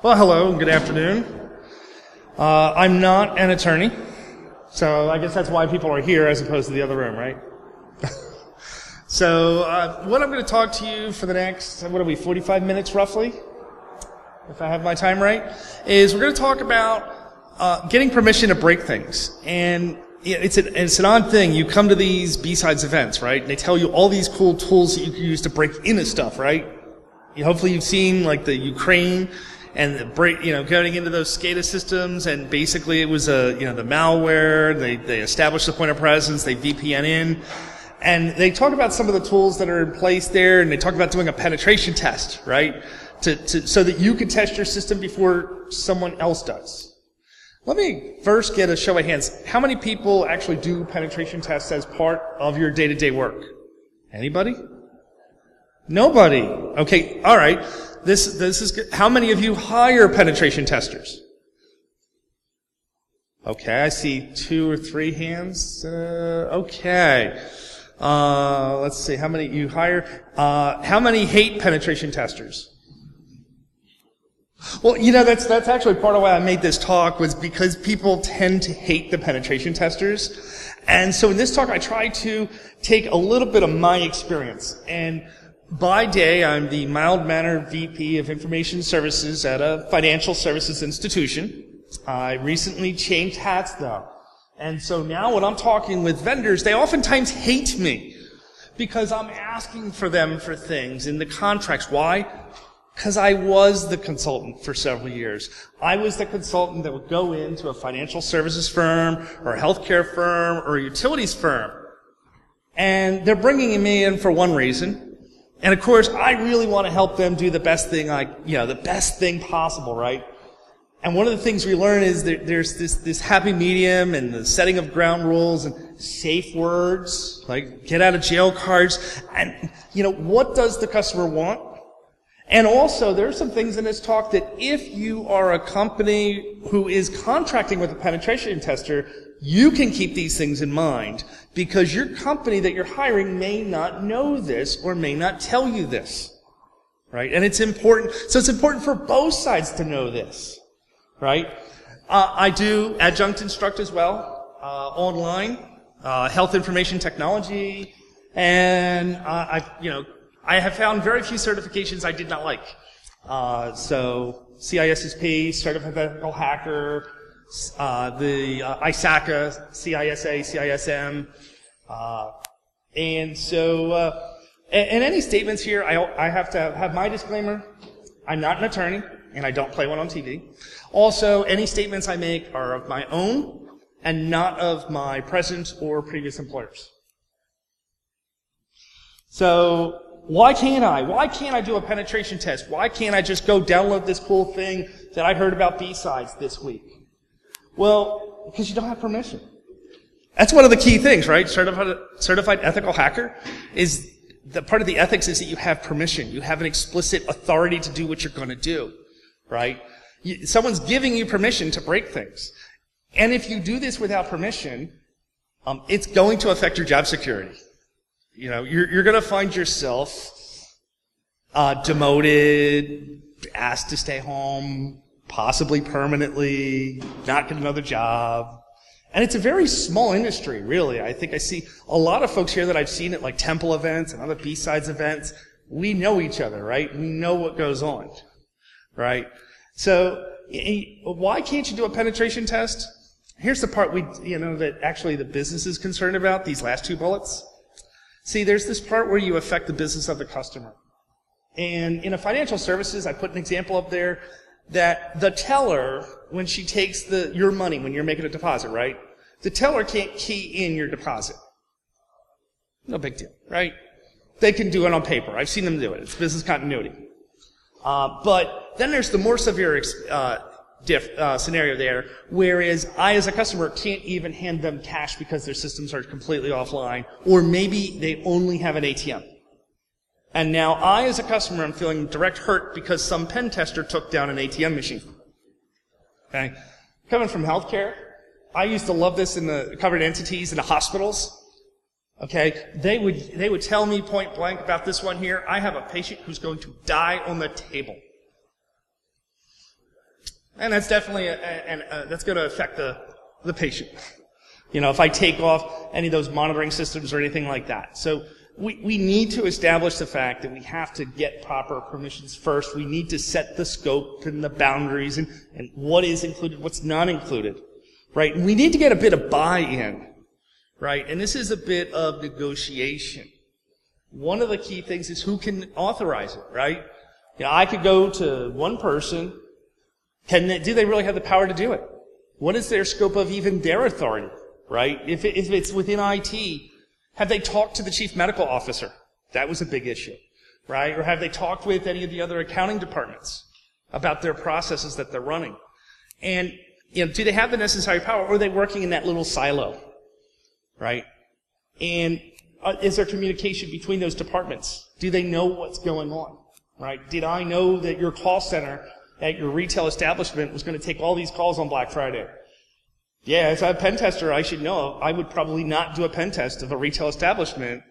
Well, hello and good afternoon. I'm not an attorney, so I guess that's why people are here as opposed to the other room, right? So what I'm going to talk to you for the next, 45 minutes roughly, if I have my time right, is we're going to talk about getting permission to break things. And it's an odd thing. You come to these B-Sides events, right? And they tell you all these cool tools that you can use to break into stuff, right? Hopefully you've seen like the Ukraine and the going into those SCADA systems, and basically it was the malware. They established the point of presence. They VPN in, and they talk about some of the tools that are in place there, and they talk about doing a penetration test, right? So that you can test your system before someone else does. Let me first get a show of hands. How many people actually do penetration tests as part of your day-to-day work? Anybody? Nobody. Okay, all right. This is good. How many of you hire penetration testers? Okay, I see 2 or 3 hands. Okay. Let's see. How many you hire? How many hate penetration testers? Well, that's actually part of why I made this talk, was because people tend to hate the penetration testers. And so in this talk, I try to take a little bit of my experience. And by day, I'm the mild-mannered VP of Information Services at a financial services institution. I recently changed hats, though. And so now when I'm talking with vendors, they oftentimes hate me because I'm asking for them for things in the contracts. Why? Because I was the consultant for several years. I was the consultant that would go into a financial services firm or a healthcare firm or a utilities firm. And they're bringing me in for one reason. And of course, I really want to help them do the best thing the best thing possible, right? And one of the things we learn is that there's this happy medium and the setting of ground rules and safe words, like get out of jail cards. And, what does the customer want? And also, there are some things in this talk that if you are a company who is contracting with a penetration tester, you can keep these things in mind, because your company that you're hiring may not know this or may not tell you this, right? And it's important. So it's important for both sides to know this, right? I do adjunct instruct as well, online, health information technology, and I have found very few certifications I did not like. So CISSP, Certified Ethical Hacker, the ISACA, CISA, CISM, and so and any statements here, I have to have my disclaimer. I'm not an attorney, and I don't play one on TV. Also, any statements I make are of my own and not of my present or previous employers. So why can't I? Why can't I do a penetration test? Why can't I just go download this cool thing that I heard about B-Sides this week? Well, because you don't have permission. That's one of the key things, right? Certified ethical hacker is the part of the ethics is that you have permission. You have an explicit authority to do what you're going to do, right? Someone's giving you permission to break things. And if you do this without permission, it's going to affect your job security. You're going to find yourself demoted, asked to stay home, possibly permanently, not get another job. And it's a very small industry, really. I think I see a lot of folks here that I've seen at like Temple events and other B-Sides events. We know each other, right? We know what goes on, right? So why can't you do a penetration test? Here's the part that actually the business is concerned about, these last 2 bullets. See, there's this part where you affect the business of the customer. And in a financial services, I put an example up there that the teller, when she takes your money, when you're making a deposit, right? The teller can't key in your deposit. No big deal, right? They can do it on paper. I've seen them do it. It's business continuity. But then there's the more severe scenario there, whereas I, as a customer, can't even hand them cash because their systems are completely offline, or maybe they only have an ATM. And now I, as a customer, am feeling direct hurt because some pen tester took down an ATM machine. Okay? Coming from healthcare, I used to love this in the covered entities in the hospitals. Okay? They would tell me point blank about this one here. I have a patient who's going to die on the table. And that's definitely, that's going to affect the patient. If I take off any of those monitoring systems or anything like that. So we need to establish the fact that we have to get proper permissions first. We need to set the scope and the boundaries and what is included, what's not included, right? And we need to get a bit of buy-in, right? And this is a bit of negotiation. One of the key things is who can authorize it, right? I could go to one person. Do they really have the power to do it? What is their scope of even their authority, right? If it's within IT, have they talked to the chief medical officer? That was a big issue, right? Or have they talked with any of the other accounting departments about their processes that they're running? And, do they have the necessary power, or are they working in that little silo, right? And is there communication between those departments? Do they know what's going on, right? Did I know that your call center at your retail establishment was going to take all these calls on Black Friday? Yeah, if I'm a pen tester, I should know. I would probably not do a pen test of a retail establishment,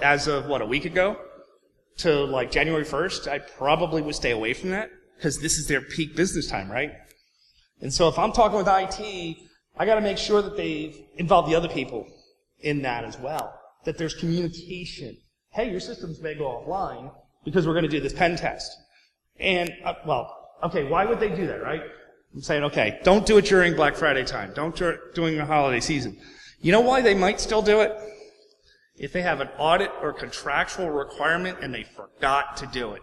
as of a week ago to January 1st? I probably would stay away from that because this is their peak business time, right? And so if I'm talking with IT, I got to make sure that they've involved the other people in that as well, that there's communication. Hey, your systems may go offline because we're going to do this pen test. And, okay, why would they do that, right? I'm saying, okay, don't do it during Black Friday time. Don't do it during the holiday season. You know why they might still do it? If they have an audit or contractual requirement and they forgot to do it.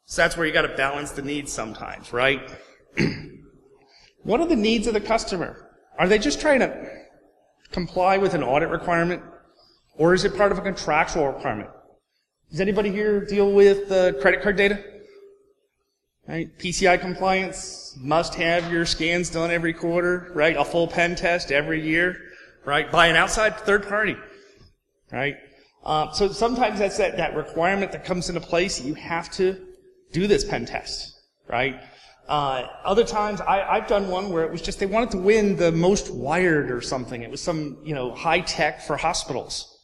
So that's where you got to balance the needs sometimes, right? What are the needs of the customer? Are they just trying to comply with an audit requirement? Or is it part of a contractual requirement? Does anybody here deal with credit card data? Right? PCI compliance, must have your scans done every quarter, right? A full pen test every year, right? By an outside third party, right? So sometimes that's that requirement that comes into place. You have to do this pen test, right? Other times, I've done one where it was just they wanted to win the most wired or something. It was some, high tech for hospitals.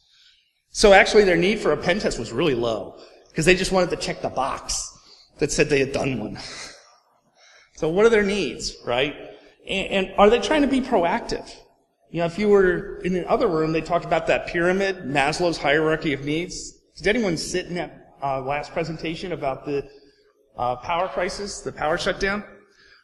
So actually their need for a pen test was really low because they just wanted to check the box that said they had done one. So what are their needs, right? And are they trying to be proactive? If you were in the other room, they talked about that pyramid, Maslow's hierarchy of needs. Did anyone sit in that last presentation about the power crisis, the power shutdown?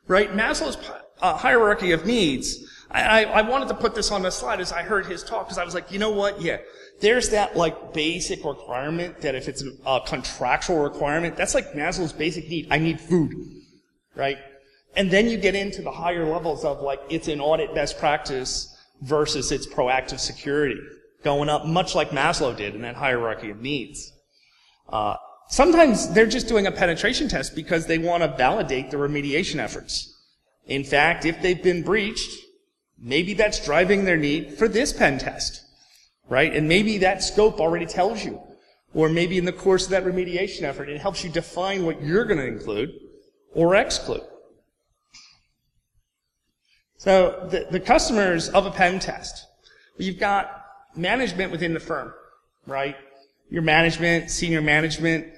Right? Maslow's hierarchy of needs. I wanted to put this on the slide as I heard his talk because I was like, you know what? Yeah. There's that basic requirement that if it's a contractual requirement, that's like Maslow's basic need. I need food, right? And then you get into the higher levels of it's an audit best practice versus its proactive security, going up much like Maslow did in that hierarchy of needs. Sometimes they're just doing a penetration test because they want to validate the remediation efforts. In fact, if they've been breached, maybe that's driving their need for this pen test. Right? And maybe that scope already tells you. Or maybe in the course of that remediation effort, it helps you define what you're going to include or exclude. So the customers of a pen test, you've got management within the firm, right? Your management, senior management.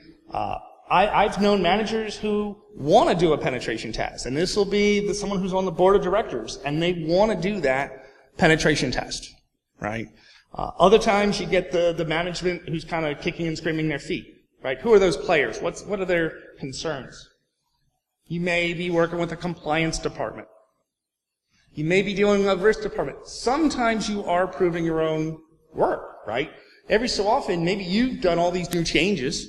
I've known managers who want to do a penetration test. And this will be someone who's on the board of directors. And they want to do that penetration test, right? Other times you get the management who's kind of kicking and screaming their feet, right? Who are those players? What are their concerns? You may be working with a compliance department. You may be dealing with a risk department. Sometimes you are proving your own work, right? Every so often, maybe you've done all these new changes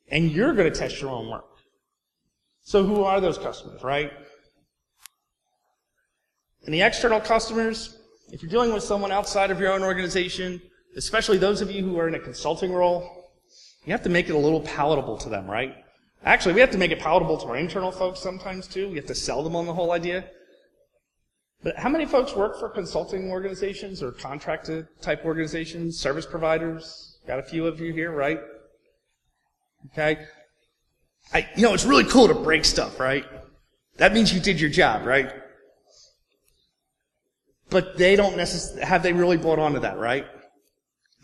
and you're going to test your own work. So who are those customers, right? And the external customers, if you're dealing with someone outside of your own organization, especially those of you who are in a consulting role, you have to make it a little palatable to them, right? Actually, we have to make it palatable to our internal folks sometimes too. We have to sell them on the whole idea. But how many folks work for consulting organizations or contracted type organizations, service providers? Got a few of you here, right? Okay. It's really cool to break stuff, right? That means you did your job, right? But they don't necessarily, have they really bought onto that, right?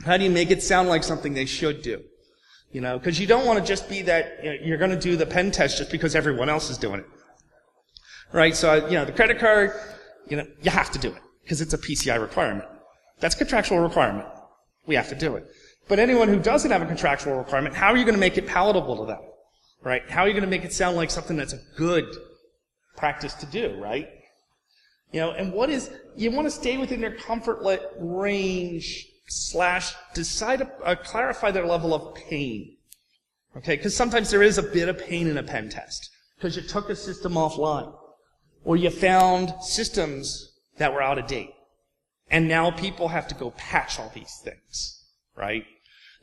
How do you make it sound like something they should do? Because you don't want to just be that, you're going to do the pen test just because everyone else is doing it. right? So, the credit card, you have to do it because it's a PCI requirement. That's a contractual requirement. We have to do it. But anyone who doesn't have a contractual requirement, how are you going to make it palatable to them, right? How are you going to make it sound like something that's a good practice to do, right? And you want to stay within their comfort range / decide to clarify their level of pain. Okay, because sometimes there is a bit of pain in a pen test because you took a system offline or you found systems that were out of date. And now people have to go patch all these things, right?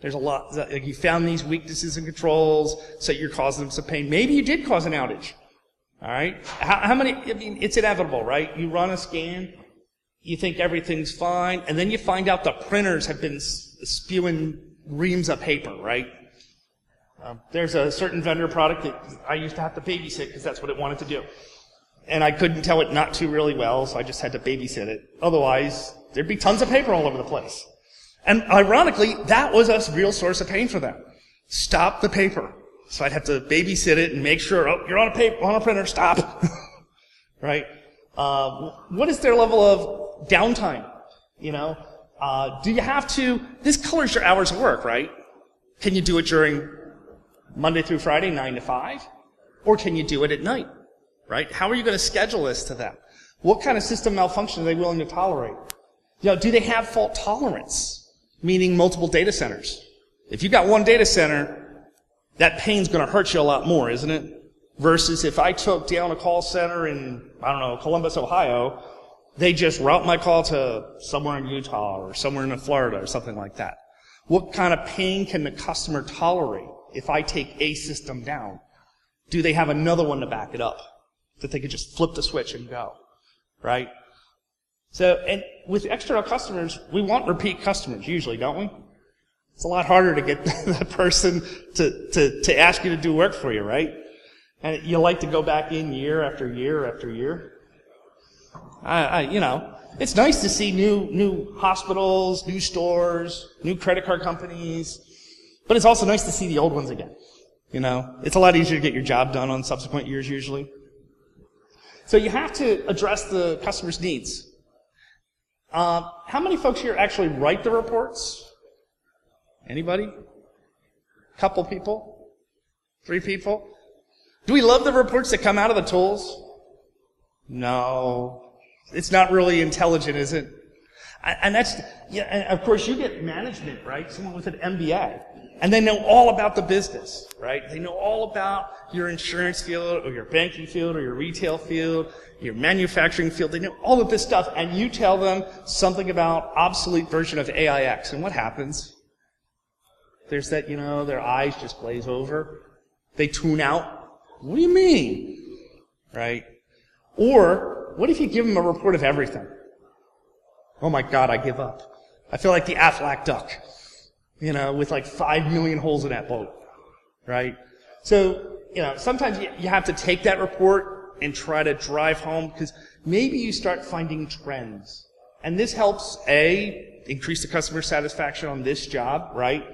There's a lot, like you found these weaknesses in controls, so you're causing them some pain. Maybe you did cause an outage, all right? How many, it's inevitable, right? You run a scan, you think everything's fine, and then you find out the printers have been spewing reams of paper, right? There's a certain vendor product that I used to have to babysit because that's what it wanted to do. And I couldn't tell it not to really well, so I just had to babysit it. Otherwise, there'd be tons of paper all over the place. And ironically, that was a real source of pain for them. Stop the paper. So I'd have to babysit it and make sure, you're on a printer, stop. Right? What is their level of downtime? Do you have to, this colors your hours of work, right? Can you do it during Monday through Friday, 9 to 5? Or can you do it at night? Right? How are you going to schedule this to them? What kind of system malfunction are they willing to tolerate? Do they have fault tolerance? Meaning multiple data centers. If you got one data center, that pain's going to hurt you a lot more, isn't it? Versus if I took down a call center in, Columbus, Ohio, they just route my call to somewhere in Utah or somewhere in Florida or something like that. What kind of pain can the customer tolerate if I take a system down? Do they have another one to back it up? That they could just flip the switch and go, right? So, and with external customers, we want repeat customers usually, don't we? It's a lot harder to get that person to ask you to do work for you, right? And you like to go back in year after year after year. It's nice to see new hospitals, new stores, new credit card companies, but it's also nice to see the old ones again. It's a lot easier to get your job done on subsequent years usually. So you have to address the customer's needs. How many folks here actually write the reports? Anybody? Couple people? 3 people? Do we love the reports that come out of the tools? No. It's not really intelligent, is it? And and of course you get management, right? Someone with an MBA. And they know all about the business, right? They know all about your insurance field or your banking field or your retail field, your manufacturing field. They know all of this stuff, and you tell them something about obsolete version of AIX, and what happens? There's that, their eyes just glaze over. They tune out. What do you mean? Right? Or, what if you give them a report of everything? Oh my God, I give up. I feel like the Aflac duck. With like 5 million holes in that boat, right? So, sometimes you have to take that report and try to drive home because maybe you start finding trends. And this helps, increase the customer satisfaction on this job, right?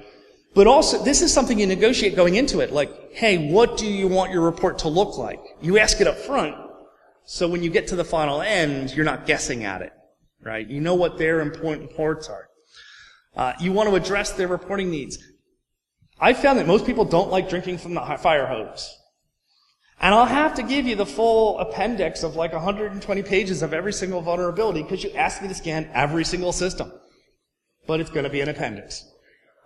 But also, this is something you negotiate going into it. Like, hey, what do you want your report to look like? You ask it up front, so when you get to the final end, you're not guessing at it, right? You know what their important parts are. You want to address their reporting needs. I found that most people don't like drinking from the fire hose. And I'll have to give you the full appendix of like 120 pages of every single vulnerability because you asked me to scan every single system. But it's going to be an appendix.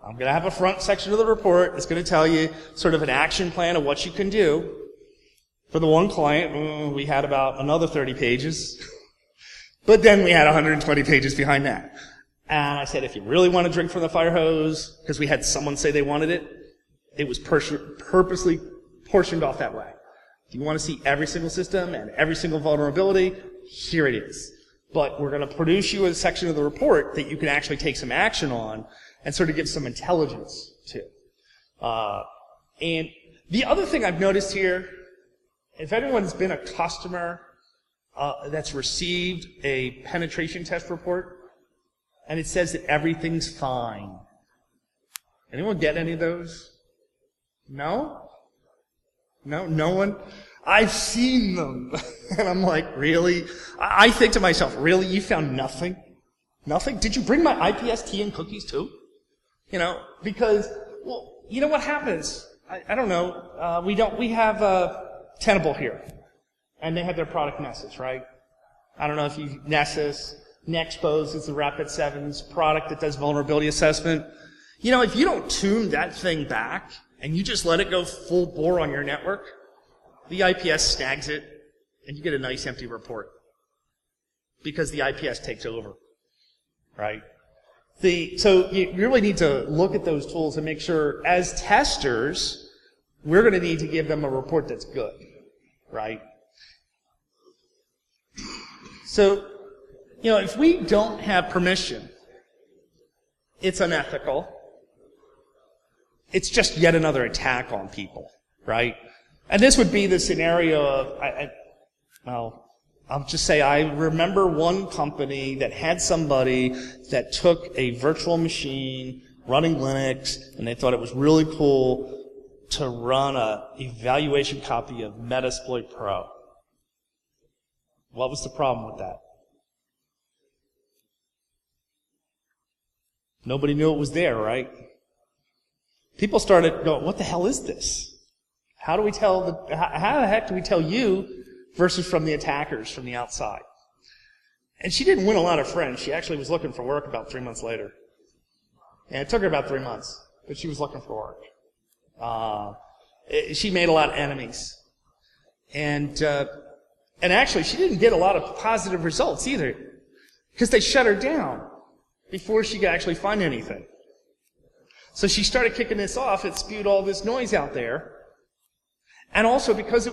I'm going to have a front section of the report. It's going to tell you sort of an action plan of what you can do. For the one client, we had about another 30 pages. But then we had 120 pages behind that. And I said, if you really want to drink from the fire hose, because we had someone say they wanted it, it was purposely portioned off that way. If you want to see every single system and every single vulnerability, here it is. But we're going to produce you a section of the report that you can actually take some action on and sort of give some intelligence to. And the other thing I've noticed here, if anyone's been a customer that's received a penetration test report, and it says that everything's fine. Anyone get any of those? No? No one? I've seen them. And I'm like, really? I think to myself, really? You found nothing? Nothing? Did you bring my IPS-T and cookies too? You know, because, well, you know what happens? I don't know. We have Tenable here. And they have their product Nessus, right? I don't know if you, Nessus, Nexpose is the Rapid7's product that does vulnerability assessment. You know, if you don't tune that thing back, and you just let it go full bore on your network, the IPS snags it, and you get a nice empty report. Because the IPS takes over, right? So you really need to look at those tools and make sure, as testers, we're going to need to give them a report that's good, right? So, you know, if we don't have permission, it's unethical. It's just yet another attack on people, right? And this would be the scenario of, I'll just say I remember one company that had somebody that took a virtual machine running Linux, and they thought it was really cool to run a evaluation copy of Metasploit Pro. What was the problem with that? Nobody knew it was there, right? People started going, what the hell is this? How the heck do we tell you versus from the attackers from the outside? And she didn't win a lot of friends. She actually was looking for work about 3 months later. And it took her about 3 months, but she was looking for work. She made a lot of enemies. And actually, she didn't get a lot of positive results either, because they shut her down before she could actually find anything. So she started kicking this off. It spewed all this noise out there. And also, because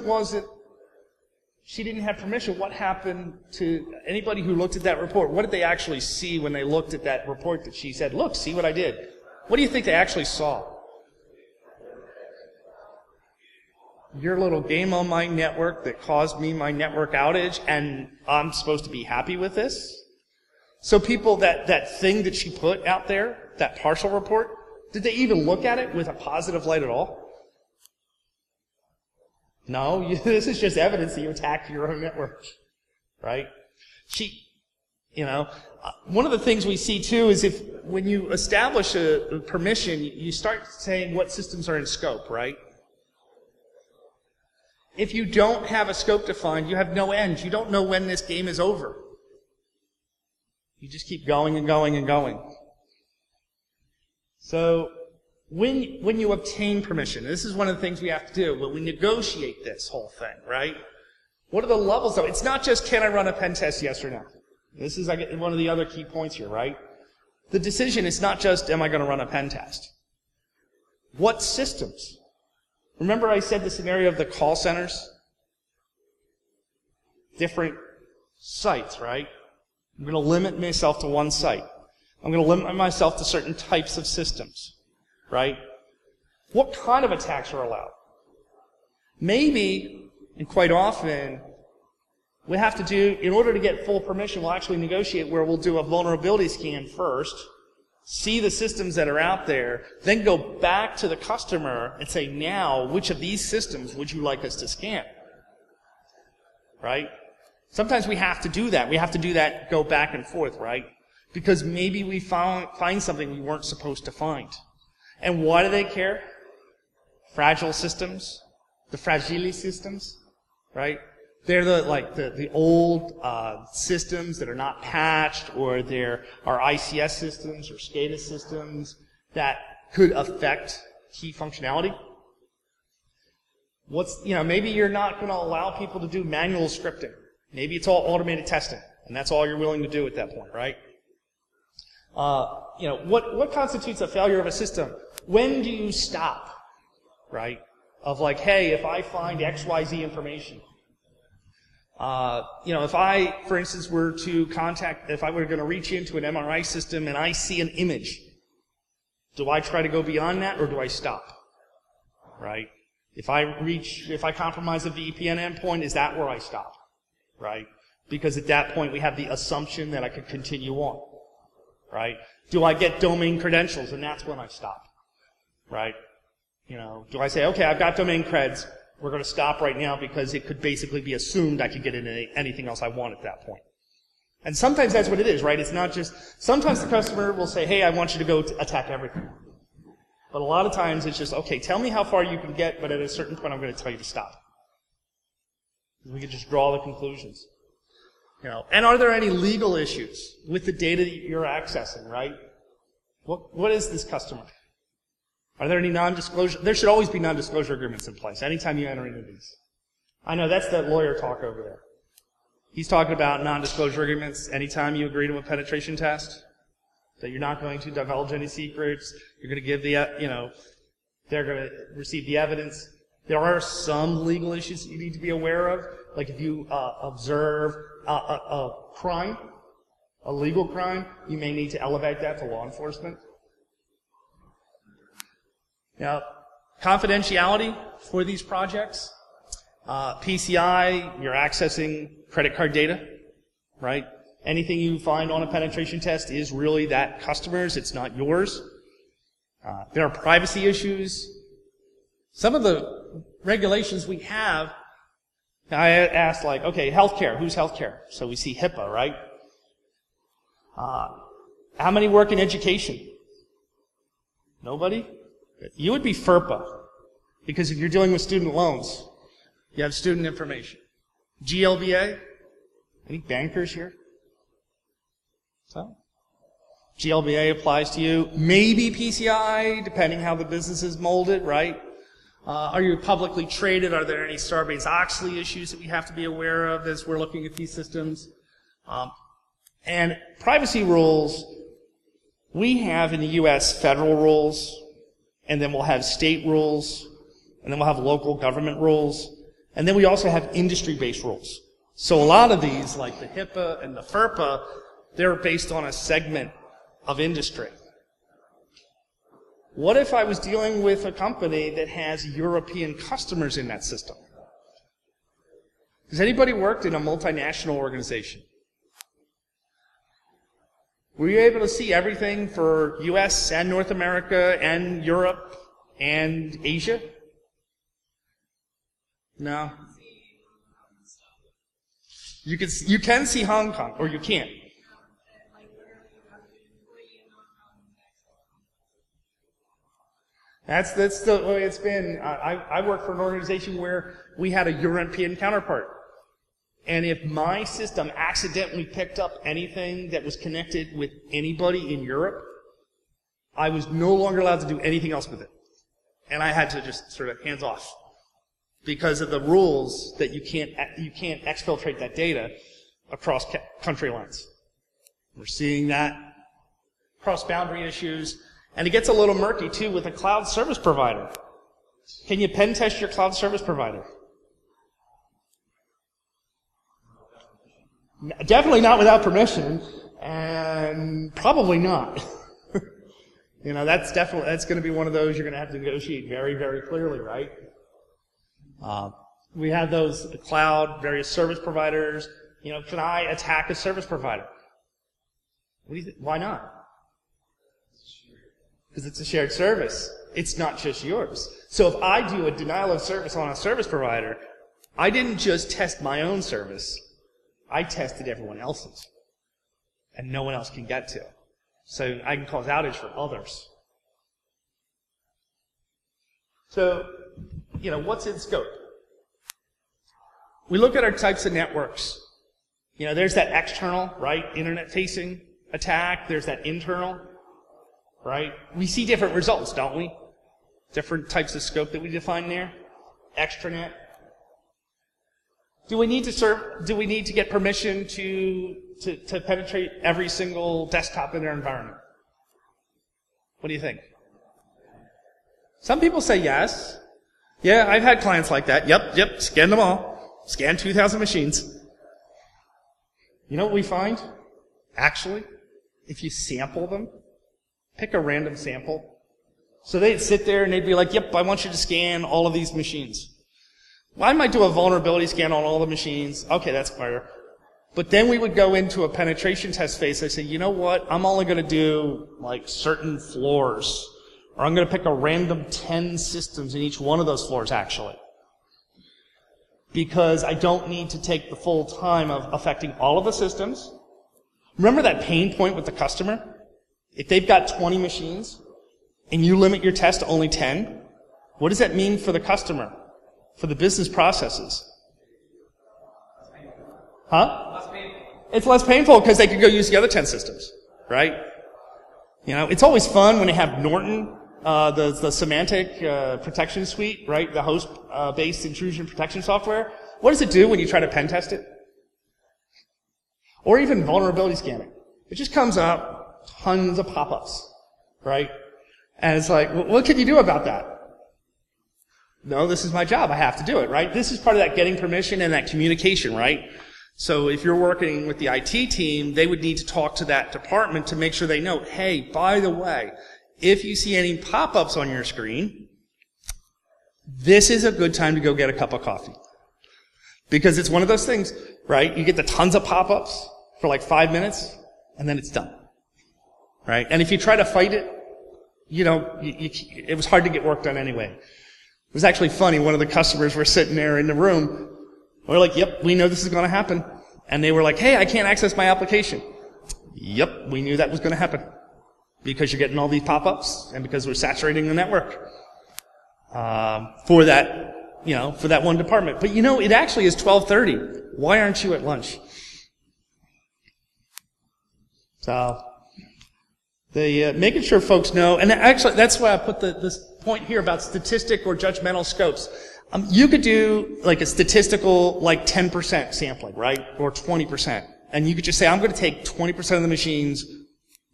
she didn't have permission, what happened to anybody who looked at that report? What did they actually see when they looked at that report that she said, look, see what I did? What do you think they actually saw? Your little game on my network that caused me my network outage, and I'm supposed to be happy with this? So people, that thing that she put out there, that partial report, did they even look at it with a positive light at all? No, this is just evidence that you attacked your own network, right? One of the things we see too is when you establish a permission, you start saying what systems are in scope, right? If you don't have a scope defined, you have no end. You don't know when this game is over. You just keep going and going and going. So, when you obtain permission, this is one of the things we have to do, when we negotiate this whole thing, right? What are the levels though? It's not just, can I run a pen test, yes or no? This is one of the other key points here, right? The decision is not just, am I going to run a pen test? What systems? Remember I said the scenario of the call centers? Different sites, right? I'm going to limit myself to one site. I'm going to limit myself to certain types of systems, right? What kind of attacks are allowed? Maybe, and quite often, we have to do, in order to get full permission, we'll actually negotiate where we'll do a vulnerability scan first, see the systems that are out there, then go back to the customer and say, now, which of these systems would you like us to scan? Right? Sometimes we have to do that. We have to do that, go back and forth, right? Because maybe we find something we weren't supposed to find. And why do they care? Fragile systems, the fragile systems, right? They're the old systems that are not patched, or there are ICS systems or SCADA systems that could affect key functionality. Maybe you're not going to allow people to do manual scripting. Maybe it's all automated testing, and that's all you're willing to do at that point, right? What constitutes a failure of a system? When do you stop, right? Of hey, if I find XYZ information, if I, for instance, if I were going to reach into an MRI system and I see an image, do I try to go beyond that, or do I stop? Right? If I compromise a VPN endpoint, is that where I stop? Right? Because at that point we have the assumption that I could continue on. Right? Do I get domain credentials, and that's when I stop? Right? Do I say, okay, I've got domain creds, We're going to stop right now because it could basically be assumed I could get into anything else I want at that point. And sometimes that's what it is, right? It's not just, sometimes the customer will say, hey, I want you to go attack everything. But a lot of times it's just, okay, tell me how far you can get, but at a certain point I'm going to tell you to stop. We can just draw the conclusions. You know, and are there any legal issues with the data that you're accessing, right? What is this customer? Are there any non-disclosure? There should always be non-disclosure agreements in place anytime you enter into these. I know that's that lawyer talk over there. He's talking about non-disclosure agreements anytime you agree to a penetration test, that you're not going to divulge any secrets, you're going to give the, they're going to receive the evidence. There are some legal issues that you need to be aware of, like if you observe a crime, a legal crime, you may need to elevate that to law enforcement. Now, confidentiality for these projects. PCI, you're accessing credit card data, right? Anything you find on a penetration test is really that customer's, it's not yours. There are privacy issues. Some of the regulations we have, I asked like, okay, healthcare, who's healthcare? So we see HIPAA, right? How many work in education? Nobody? You would be FERPA, because if you're dealing with student loans, you have student information. GLBA? Any bankers here? So, GLBA applies to you. Maybe PCI, depending how the business is molded, right? Are you publicly traded? Are there any Sarbanes-Oxley issues that we have to be aware of as we're looking at these systems? And privacy rules, we have in the U.S. federal rules, and then we'll have state rules, and then we'll have local government rules, and then we also have industry-based rules. So a lot of these, like the HIPAA and the FERPA, they're based on a segment of industry. What if I was dealing with a company that has European customers in that system? Has anybody worked in a multinational organization? Were you able to see everything for US and North America and Europe and Asia? No. You can see Hong Kong, or you can't. That's the way it's been. I work for an organization where we had a European counterpart. And if my system accidentally picked up anything that was connected with anybody in Europe, I was no longer allowed to do anything else with it. And I had to just sort of hands off. Because of the rules that you can't exfiltrate that data across country lines. We're seeing that. Cross-boundary issues. And it gets a little murky, too, with a cloud service provider. Can you pen test your cloud service provider? Definitely not without permission, and probably not. That's going to be one of those you're going to have to negotiate very, very clearly, right? We have those cloud, various service providers. Can I attack a service provider? What do you think? Why not? Because it's a shared service. It's not just yours. So if I do a denial of service on a service provider, I didn't just test my own service. I tested everyone else's. And no one else can get to. So I can cause outage for others. So, what's in scope? We look at our types of networks. There's that external, right, internet-facing attack. There's that internal, right? We see different results, don't we? Different types of scope that we define there. Extranet. Do we need to get permission to penetrate every single desktop in our environment? What do you think? Some people say yes. Yeah, I've had clients like that. Yep, scan them all. Scan 2,000 machines. You know what we find? Actually, if you sample them, pick a random sample. So they'd sit there and they'd be like, yep, I want you to scan all of these machines. Well, I might do a vulnerability scan on all the machines. Okay, that's fair. But then we would go into a penetration test phase. I say, you know what? I'm only going to do like certain floors. Or I'm going to pick a random 10 systems in each one of those floors, actually. because I don't need to take the full time of affecting all of the systems. Remember that pain point with the customer? If they've got 20 machines and you limit your test to only 10, what does that mean for the customer, for the business processes? Huh? Less painful. It's less painful because they can go use the other 10 systems, right? It's always fun when they have Norton, the semantic protection suite, right? The host-based intrusion protection software. What does it do when you try to pen test it? Or even vulnerability scanning. It just comes up, tons of pop-ups, right? And it's like, what can you do about that? No, this is my job. I have to do it, right? This is part of that getting permission and that communication, right? So if you're working with the IT team, they would need to talk to that department to make sure they know, hey, by the way, if you see any pop-ups on your screen, this is a good time to go get a cup of coffee. Because it's one of those things, right? You get the tons of pop-ups for like 5 minutes, and then it's done. Right? And if you try to fight it, it was hard to get work done anyway. It was actually funny. One of the customers were sitting there in the room. We're like, yep, we know this is going to happen. And they were like, hey, I can't access my application. Yep, we knew that was going to happen. Because you're getting all these pop-ups, and because we're saturating the network. For that one department. But it actually is 12:30. Why aren't you at lunch? So, making sure folks know, and actually that's why I put this point here about statistic or judgmental scopes. You could do like a statistical, like 10% sampling, right? Or 20%. And you could just say, I'm going to take 20% of the machines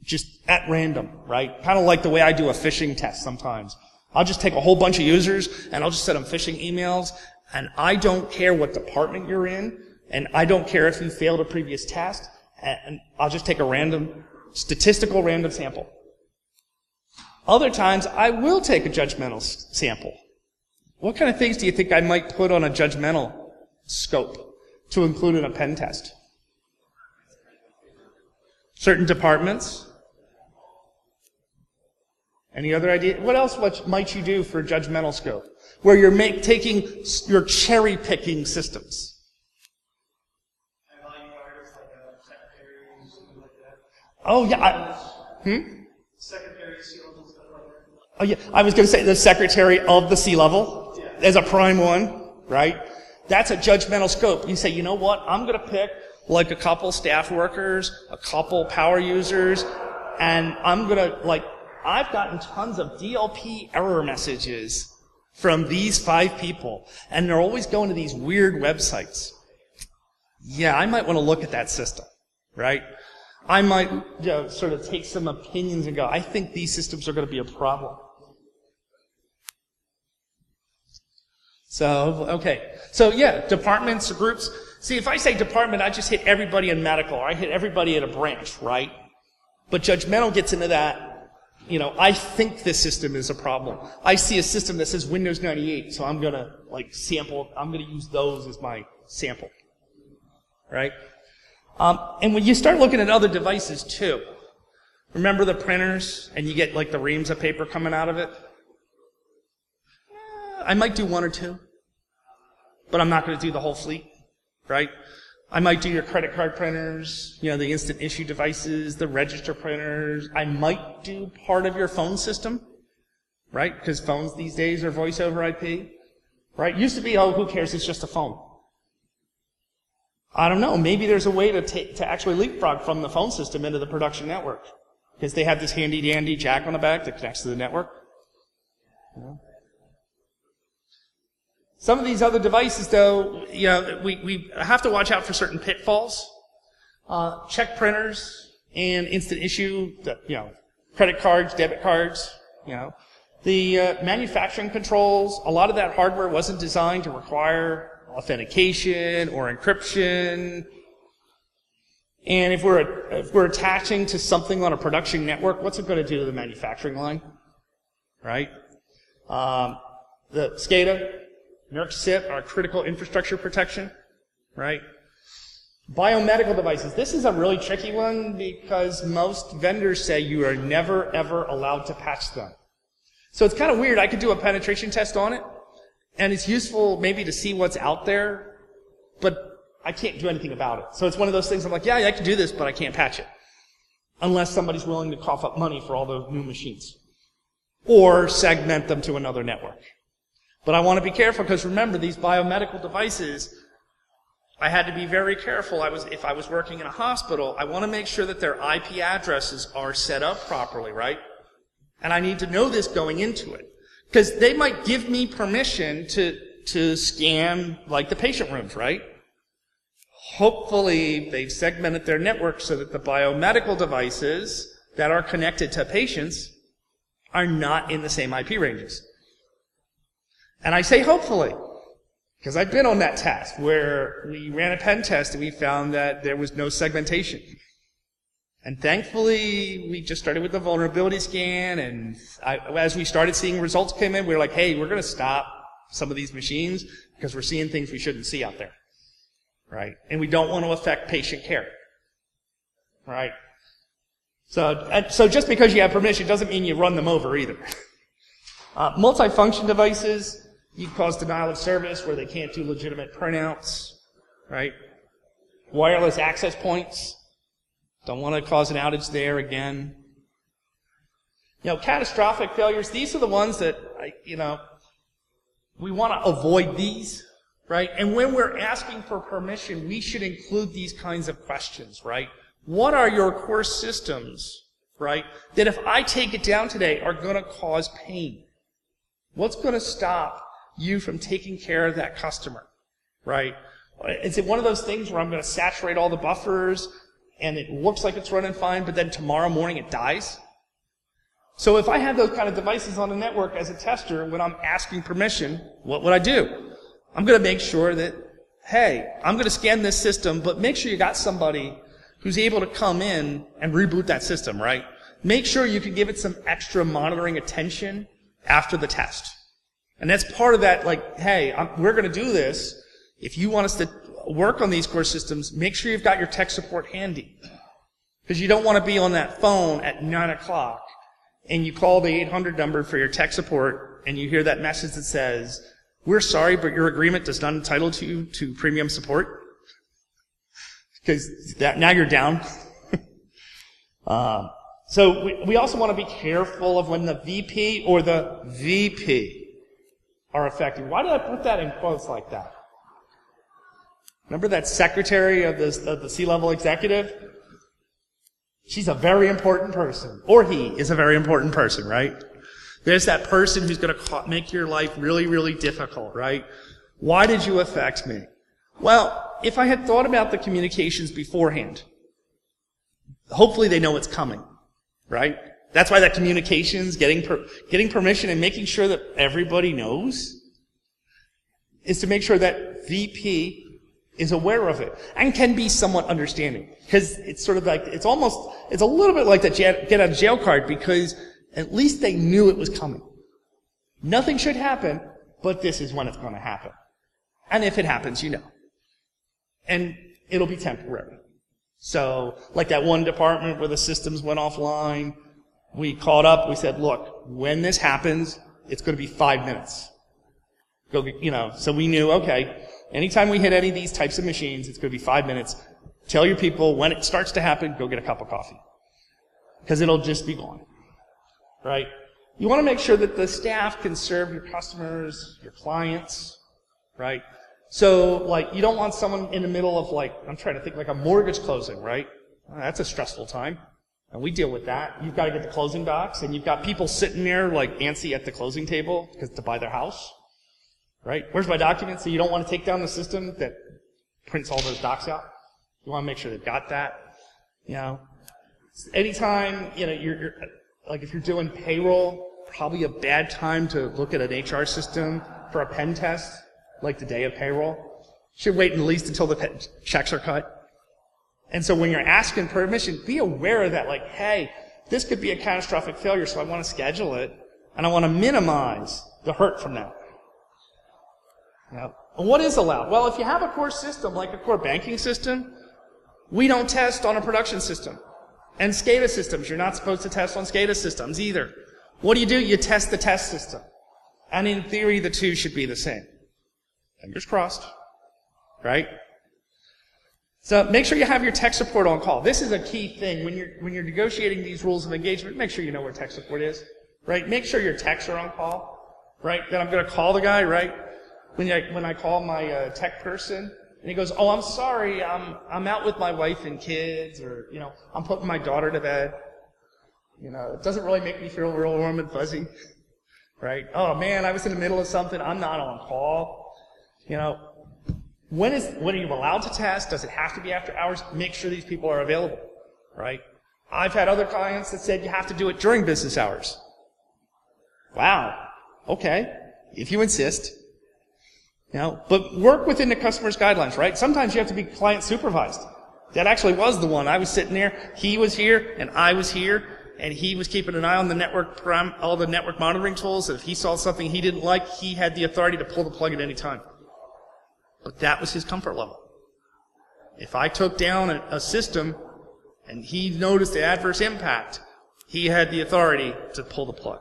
just at random, right? Kind of like the way I do a phishing test sometimes. I'll just take a whole bunch of users and I'll just send them phishing emails, and I don't care what department you're in, and I don't care if you failed a previous test, and I'll just take a statistical random sample. Other times, I will take a judgmental sample. What kind of things do you think I might put on a judgmental scope to include in a pen test? Certain departments? Any other idea? What else might you do for a judgmental scope? Where you're cherry-picking systems. Oh, yeah. Secretary, C-level, stuff like that. Oh, yeah. I was going to say the secretary of the C-level as a prime one, right? That's a judgmental scope. You say, you know what? I'm going to pick like a couple staff workers, a couple power users, and I'm going to, I've gotten tons of DLP error messages from these 5 people, and they're always going to these weird websites. Yeah, I might want to look at that system, right? I might sort of take some opinions and go, I think these systems are going to be a problem. So, okay. So, yeah, departments, groups. See, if I say department, I just hit everybody in medical, or I hit everybody at a branch, right? But judgmental gets into that. I think this system is a problem. I see a system that says Windows 98, so I'm going to, I'm going to use those as my sample. Right? And when you start looking at other devices, too, remember the printers, and you get, the reams of paper coming out of it? I might do 1 or 2, but I'm not going to do the whole fleet, right? I might do your credit card printers, the instant issue devices, the register printers. I might do part of your phone system, right? Because phones these days are voice over IP, right? Used to be, oh, who cares? It's just a phone. I don't know. Maybe there's a way to actually leapfrog from the phone system into the production network, because they have this handy-dandy jack on the back that connects to the network. Some of these other devices, though, we have to watch out for certain pitfalls. Check printers and instant issue, credit cards, debit cards, The manufacturing controls, a lot of that hardware wasn't designed to require authentication or encryption. And if we're attaching to something on a production network, what's it going to do to the manufacturing line? Right? The SCADA, NERC SIP, our critical infrastructure protection, right? Biomedical devices. This is a really tricky one because most vendors say you are never, ever allowed to patch them. So it's kind of weird. I could do a penetration test on it, and it's useful maybe to see what's out there, but I can't do anything about it. So it's one of those things I'm like, yeah, I can do this, but I can't patch it. Unless somebody's willing to cough up money for all those new machines. Or segment them to another network. But I want to be careful because remember, these biomedical devices, I had to be very careful. If I was working in a hospital, I want to make sure that their IP addresses are set up properly, right? And I need to know this going into it. Because they might give me permission to scan, like, the patient rooms, right? Hopefully, they've segmented their network so that the biomedical devices that are connected to patients are not in the same IP ranges. And I say hopefully, because I've been on that test where we ran a pen test and we found that there was no segmentation. And thankfully, we just started with the vulnerability scan, and as we started seeing results come in, we were like, hey, we're going to stop some of these machines because we're seeing things we shouldn't see out there. Right? And we don't want to affect patient care. Right? So just because you have permission doesn't mean you run them over either. Multifunction devices, you cause denial of service where they can't do legitimate printouts. Right? Wireless access points. Don't want to cause an outage there again. Catastrophic failures, these are the ones that, we want to avoid these, right? And when we're asking for permission, we should include these kinds of questions, right? What are your core systems, right, that if I take it down today are going to cause pain? What's going to stop you from taking care of that customer, right? Is it one of those things where I'm going to saturate all the buffers and it looks like it's running fine, but then tomorrow morning it dies? So if I have those kind of devices on the network as a tester, when I'm asking permission, what would I do? I'm going to make sure that, hey, I'm going to scan this system, but make sure you got somebody who's able to come in and reboot that system, right? Make sure you can give it some extra monitoring attention after the test. And that's part of that, like, hey, we're going to do this. If you want us to work on these core systems, make sure you've got your tech support handy. Because you don't want to be on that phone at 9 o'clock and you call the 800 number for your tech support and you hear that message that says, we're sorry, but your agreement does not entitle you to premium support. Because now you're down. So we also want to be careful of when the VP or the VP are affected. Why did I put that in quotes like that? Remember that secretary of the C-level executive? She's a very important person. Or he is a very important person, right? There's that person who's going to make your life really, really difficult, right? Why did you affect me? Well, if I had thought about the communications beforehand, hopefully they know it's coming, right? That's why that communications, getting permission and making sure that everybody knows is to make sure that VP is aware of it and can be somewhat understanding. Because it's sort of like, it's a little bit like the get out of jail card because at least they knew it was coming. Nothing should happen, but this is when it's going to happen. And if it happens, you know. And it'll be temporary. So, like that one department where the systems went offline, we called up, we said, look, when this happens, it's going to be 5 minutes. So we knew, okay, anytime we hit any of these types of machines, it's going to be 5 minutes. Tell your people when it starts to happen, go get a cup of coffee. Because it'll just be gone. Right? You want to make sure that the staff can serve your customers, your clients, right? So, like, you don't want someone in the middle of, like, I'm trying to think, like a mortgage closing, right? That's a stressful time. And we deal with that. You've got to get the closing docs, and you've got people sitting there, like, antsy at the closing table to buy their house. Right? Where's my documents? So you don't want to take down the system that prints all those docs out. You want to make sure they've got that. Anytime, you're like if you're doing payroll, probably a bad time to look at an HR system for a pen test, like the day of payroll. Should wait at least until the checks are cut. And so when you're asking permission, be aware of that. Like, hey, this could be a catastrophic failure, so I want to schedule it, and I want to minimize the hurt from that. What is allowed? Well, if you have a core system, like a core banking system, we don't test on a production system. And SCADA systems, you're not supposed to test on SCADA systems either. What do? You test the test system. And in theory, the two should be the same. Fingers crossed. Right? So make sure you have your tech support on call. This is a key thing. When you're negotiating these rules of engagement, make sure you know where tech support is, right? Make sure your techs are on call, right? That I'm going to call the guy, right? When I call my tech person, and he goes, "Oh, I'm sorry, I'm out with my wife and kids," or, "I'm putting my daughter to bed." It doesn't really make me feel real warm and fuzzy, right? "Oh man, I was in the middle of something, I'm not on call." When are you allowed to test? Does it have to be after hours? Make sure these people are available, right? I've had other clients that said you have to do it during business hours. Wow. Okay. If you insist. But work within the customer's guidelines, right? Sometimes you have to be client supervised. That actually was the one. I was sitting there, he was here, and I was here, and he was keeping an eye on the network, all the network monitoring tools. If he saw something he didn't like, he had the authority to pull the plug at any time. But that was his comfort level. If I took down a system and he noticed the adverse impact, he had the authority to pull the plug.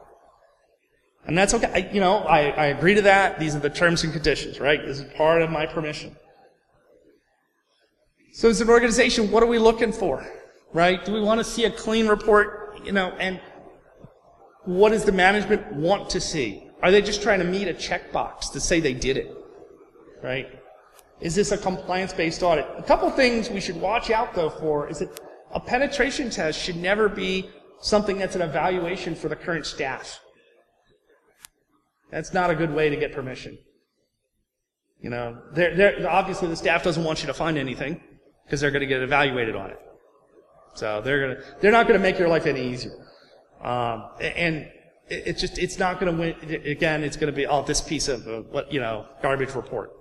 And that's okay. I agree to that. These are the terms and conditions, right? This is part of my permission. So as an organization, what are we looking for, right? Do we want to see a clean report, and what does the management want to see? Are they just trying to meet a checkbox to say they did it, right? Is this a compliance-based audit? A couple things we should watch out, though, for is that a penetration test should never be something that's an evaluation for the current staff. That's not a good way to get permission. Obviously the staff doesn't want you to find anything because they're going to get evaluated on it. So they're not going to make your life any easier. And it's not going to win. Again, it's going to be this piece of garbage report.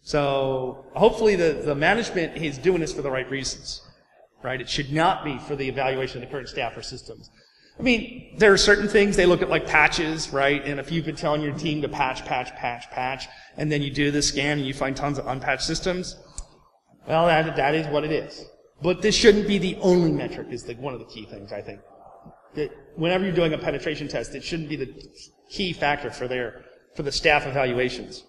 So hopefully the management is doing this for the right reasons, right? It should not be for the evaluation of the current staff or systems. There are certain things they look at, like patches, right? And if you've been telling your team to patch, and then you do the scan and you find tons of unpatched systems, well, that is what it is. But this shouldn't be the only metric, is one of the key things, I think. That whenever you're doing a penetration test, it shouldn't be the key factor for the staff evaluations.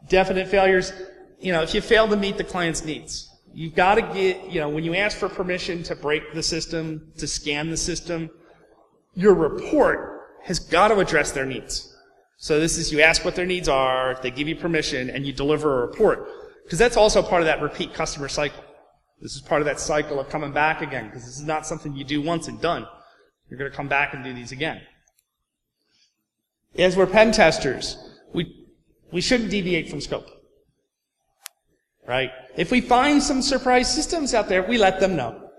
Definite failures, if you fail to meet the client's needs, you've got to get, when you ask for permission to break the system, to scan the system, your report has got to address their needs. So this is, you ask what their needs are, they give you permission, and you deliver a report. Because that's also part of that repeat customer cycle. This is part of that cycle of coming back again, because this is not something you do once and done. You're going to come back and do these again. As we're pen testers, we shouldn't deviate from scope. Right? If we find some surprise systems out there, we let them know.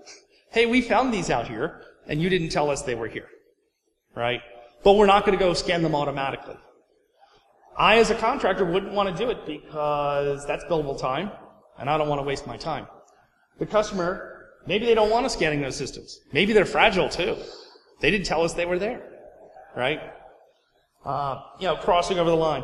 Hey, we found these out here, and you didn't tell us they were here. Right? But we're not going to go scan them automatically. I, as a contractor, wouldn't want to do it because that's billable time, and I don't want to waste my time. The customer, maybe they don't want us scanning those systems. Maybe they're fragile, too. They didn't tell us they were there. Right? Crossing over the line.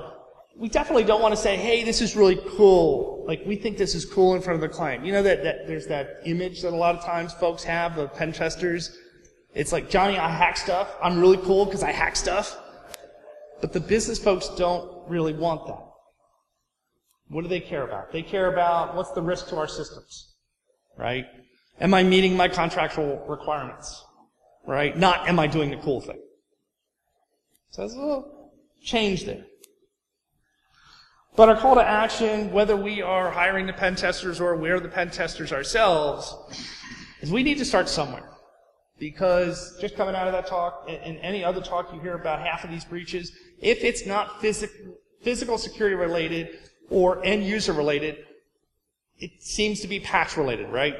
We definitely don't want to say, hey, this is really cool. Like, we think this is cool in front of the client. That there's that image that a lot of times folks have of pen testers. It's like, Johnny, I hack stuff. I'm really cool because I hack stuff. But the business folks don't really want that. What do they care about? They care about what's the risk to our systems, right? Am I meeting my contractual requirements, right? Not am I doing the cool thing. So there's a little change there. But our call to action, whether we are hiring the pen testers or we're the pen testers ourselves, is we need to start somewhere. Because just coming out of that talk, and any other talk you hear about half of these breaches, if it's not physical security related or end user related, it seems to be patch related, right?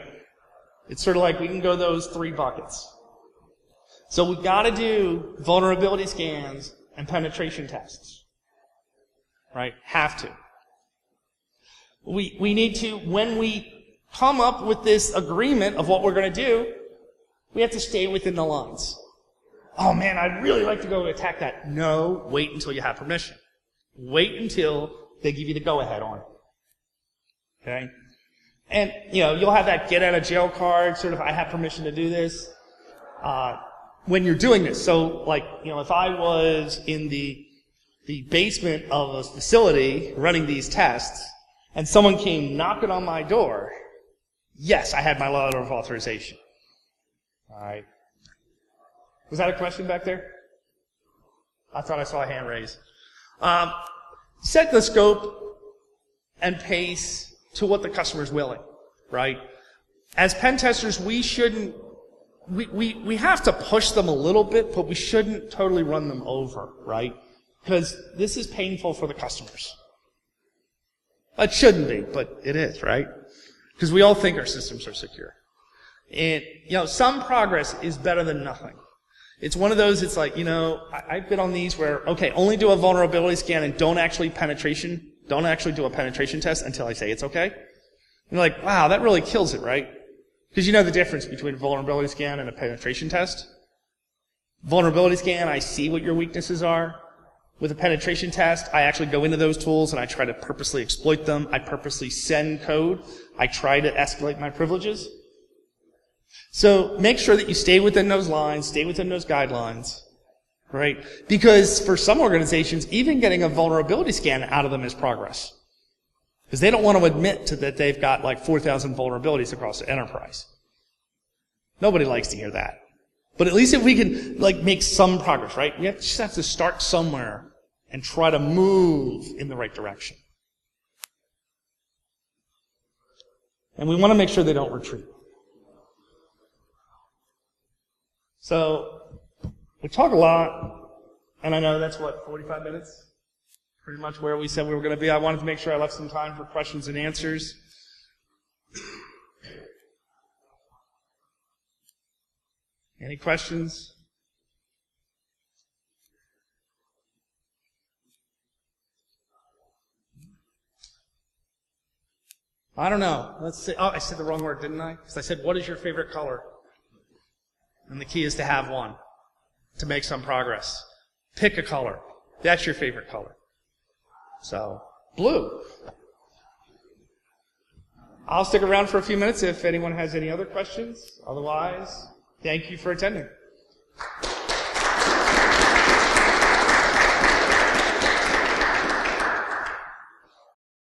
It's sort of like we can go those three buckets. So we've got to do vulnerability scans and penetration tests. Right? Have to. We need to, when we come up with this agreement of what we're going to do, we have to stay within the lines. Oh man, I'd really like to go attack that. No, wait until you have permission. Wait until they give you the go-ahead on it. Okay? And, you'll have that get out of jail card, sort of, I have permission to do this, when you're doing this. So, if I was in the basement of a facility running these tests, and someone came knocking on my door, yes, I had my letter of authorization. All right. Was that a question back there? I thought I saw a hand raise. Set the scope and pace to what the customer's willing, right? As pen testers, we have to push them a little bit, but we shouldn't totally run them over, right? Because this is painful for the customers. It shouldn't be, but it is, right? Because we all think our systems are secure. And, some progress is better than nothing. It's one of those, it's like, I've been on these where, okay, only do a vulnerability scan and don't actually do a penetration test until I say it's okay. And you're like, wow, that really kills it, right? Because you know the difference between a vulnerability scan and a penetration test. Vulnerability scan, I see what your weaknesses are. With a penetration test, I actually go into those tools and I try to purposely exploit them. I purposely send code. I try to escalate my privileges. So make sure that you stay within those lines, stay within those guidelines, right? Because for some organizations, even getting a vulnerability scan out of them is progress. Because they don't want to admit that they've got like 4,000 vulnerabilities across the enterprise. Nobody likes to hear that. But at least if we can make some progress, right? We just have to start somewhere and try to move in the right direction. And we want to make sure they don't retreat. So, we talk a lot, and I know that's 45 minutes? Pretty much where we said we were going to be. I wanted to make sure I left some time for questions and answers. Any questions? I don't know. Let's see. Oh, I said the wrong word, didn't I? Because I said, what is your favorite color? And the key is to have one, to make some progress. Pick a color. That's your favorite color. So, blue. I'll stick around for a few minutes if anyone has any other questions. Otherwise, thank you for attending.